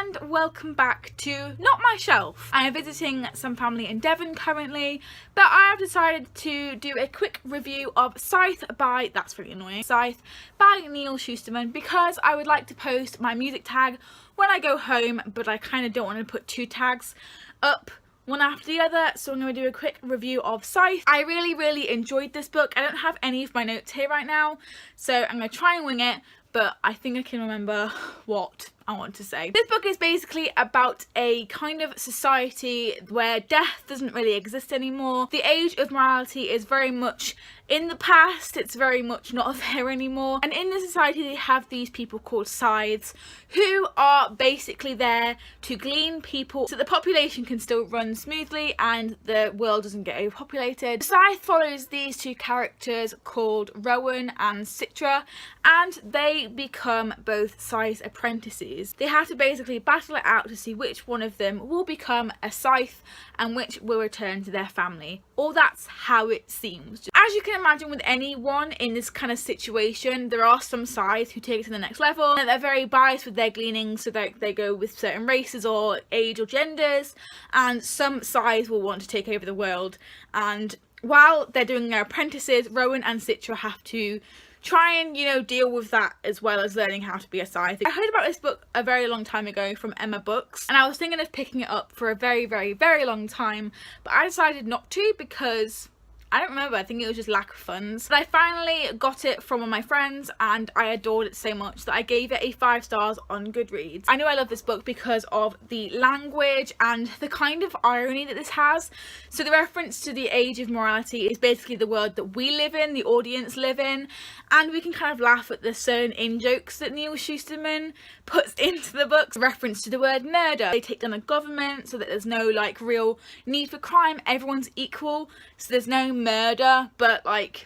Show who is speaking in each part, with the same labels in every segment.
Speaker 1: and welcome back to not my shelf. I am visiting some family in Devon currently, but I have decided to do a quick review of Scythe by, that's really annoying, Scythe by Neal Shusterman, because I would like to post my music tag when I go home, but I kind of don't want to put two tags up one after the other, so I'm going to do a quick review of Scythe. I really enjoyed this book. I don't have any of my notes here right now, so I'm going to try and wing it, but I think I can remember what I want to say. This book is basically about a kind of society where death doesn't really exist anymore. The age of morality is very much in the past, it's very much not there anymore. And in the society they have these people called Scythes who are basically there to glean people so the population can still run smoothly and the world doesn't get overpopulated. Scythe follows these two characters called Rowan and Citra, and they become both Scythe's apprentices. They have to basically battle it out to see which one of them will become a Scythe and which will return to their family. Or that's how it seems. As you can imagine with anyone in this kind of situation, there are some Scythes who take it to the next level and they're very biased with their gleanings, so they go with certain races or age or genders, and some Scythes will want to take over the world. And while they're doing their apprentices, Rowan and Citra have to try and, you know, deal with that as well as learning how to be a Scythe. I heard about this book a very long time ago from Emma Books, and I was thinking of picking it up for a very long time, but I decided not to because I don't remember, I think it was just lack of funds. But I finally got it from one of my friends and I adored it so much that I gave it a 5 stars on Goodreads. I know I love this book because of the language and the kind of irony that this has. So the reference to the age of morality is basically the world that we live in, the audience live in, and we can kind of laugh at the certain in-jokes that Neal Shusterman puts into the books. Reference to the word murder. They take down the government so that there's no like real need for crime, everyone's equal, so there's no murder, but like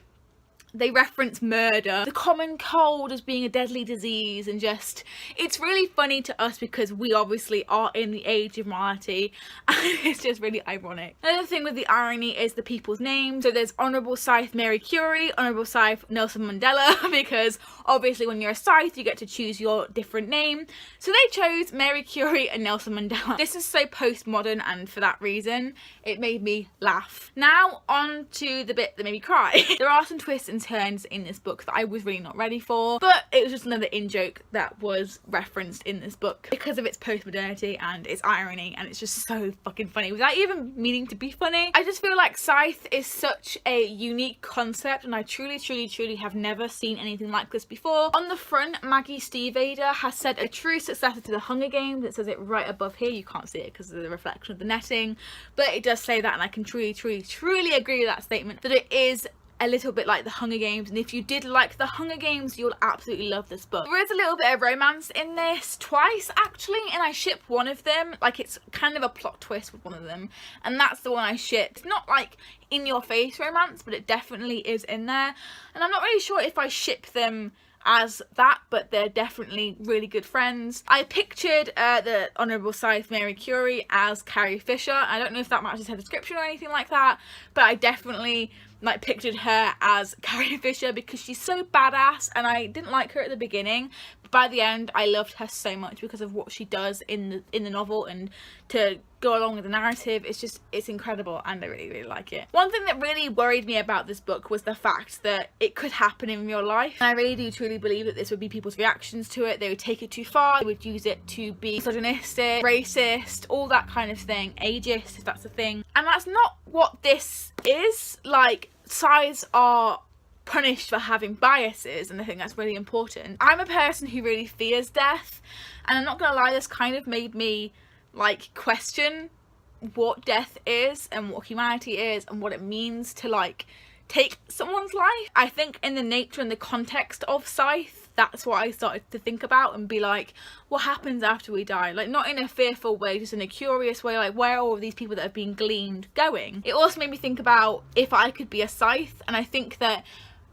Speaker 1: they reference murder, the common cold as being a deadly disease, and just it's really funny to us because we obviously are in the age of morality and it's just really ironic. Another thing with the irony is the people's names. So there's Honourable Scythe Mary Curie, Honourable Scythe Nelson Mandela, because obviously when you're a Scythe you get to choose your different name, so they chose Mary Curie and Nelson Mandela. This is so postmodern, and for that reason it made me laugh. Now on to the bit that made me cry. There are some twists and turns in this book that I was really not ready for, but it was just another in-joke that was referenced in this book because of its postmodernity and its irony, and it's just so fucking funny without even meaning to be funny. I just feel like Scythe is such a unique concept, and I truly have never seen anything like this before. On the front, Maggie Stiefvater has said a true successor to the Hunger Games. It says it right above here. You can't see it because of the reflection of the netting, but it does say that, and I can truly agree with that statement, that it is a little bit like the Hunger Games, and if you did like the Hunger Games you'll absolutely love this book. There is a little bit of romance in this, twice actually, and I ship one of them. Like, it's kind of a plot twist with one of them, and that's the one I ship. It's not like in your face romance, but it definitely is in there, and I'm not really sure if I ship them as that, but they're definitely really good friends. I pictured the Honourable Scythe Mary Curie as Carrie Fisher. I don't know if that matches her description or anything like that, but I definitely like pictured her as Carrie Fisher because she's so badass, and I didn't like her at the beginning, but by the end I loved her so much because of what she does in the novel, and to go along with the narrative, it's incredible, and I really like it. One thing that really worried me about this book was the fact that it could happen in real life, and I really do truly believe that this would be people's reactions to it. They would take it too far, they would use it to be misogynistic, racist, all that kind of thing, ageist if that's a thing, and that's not what this is. Like, Scythes are punished for having biases, and I think that's really important. I'm a person who really fears death, and I'm not gonna lie, this kind of made me like question what death is and what humanity is and what it means to like take someone's life. I think in the nature and the context of Scythe, that's what I started to think about and be like, what happens after we die? Like, not in a fearful way, just in a curious way, like, where are all of these people that have been gleaned going? It also made me think about if I could be a Scythe, and I think that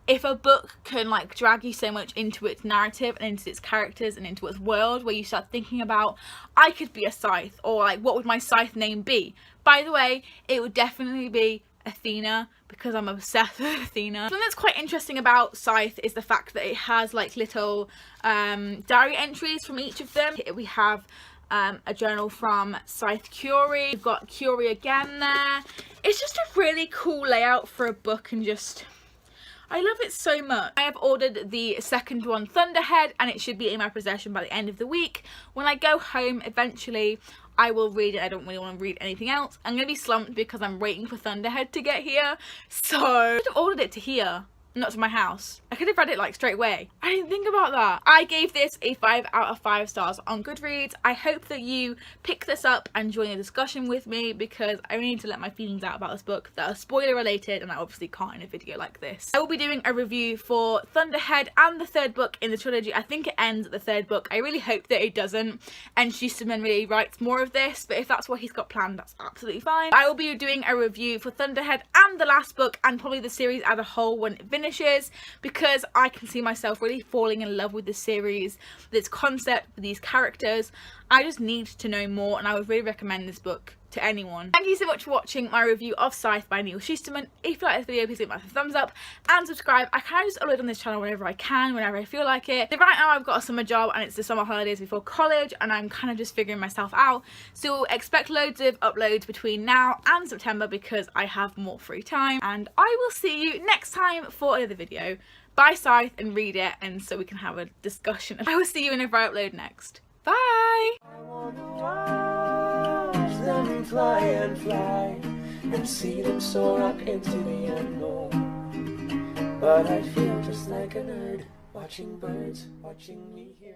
Speaker 1: if a book can like drag you so much into its narrative and into its characters and into its world, where you start thinking about, I could be a Scythe, or like, what would my Scythe name be? By the way, it would definitely be Athena, because I'm obsessed with Athena. Something that's quite interesting about Scythe is the fact that it has like little diary entries from each of them. We have a journal from Scythe Curie. We've got Curie again there. It's just a really cool layout for a book, and just, I love it so much. I have ordered the second one, Thunderhead, and it should be in my possession by the end of the week. When I go home eventually, I will read it. I don't really want to read anything else. I'm going to be slumped because I'm waiting for Thunderhead to get here. So I could have ordered it to here, not to my house. I could have read it like straight away. I didn't think about that. I gave this a 5 out of 5 stars on Goodreads. I hope that you pick this up and join the discussion with me, because I need to let my feelings out about this book that are spoiler related, and I obviously can't in a video like this. I will be doing a review for Thunderhead and the third book in the trilogy. I think it ends at the third book. I really hope that it doesn't, and Shusterman really writes more of this, but if that's what he's got planned, that's absolutely fine. I will be doing a review for Thunderhead and the last book, and probably the series as a whole when it finishes, because I can see myself really falling in love with this series, this concept, these characters. I just need to know more, and I would really recommend this book to anyone. Thank you so much for watching my review of Scythe by Neal Shusterman. If you like this video, please give it a thumbs up and subscribe. I kind of just upload on this channel whenever I can, whenever I feel like it. So right now I've got a summer job, and it's the summer holidays before college, and I'm kind of just figuring myself out. So expect loads of uploads between now and September, because I have more free time. And I will see you next time for another video. Buy Scythe and read it, and so we can have a discussion. I will see you whenever I upload next. Bye! I wanna watch them fly and fly, and see them soar up into the unknown. But I feel just like a nerd, watching birds, watching me here.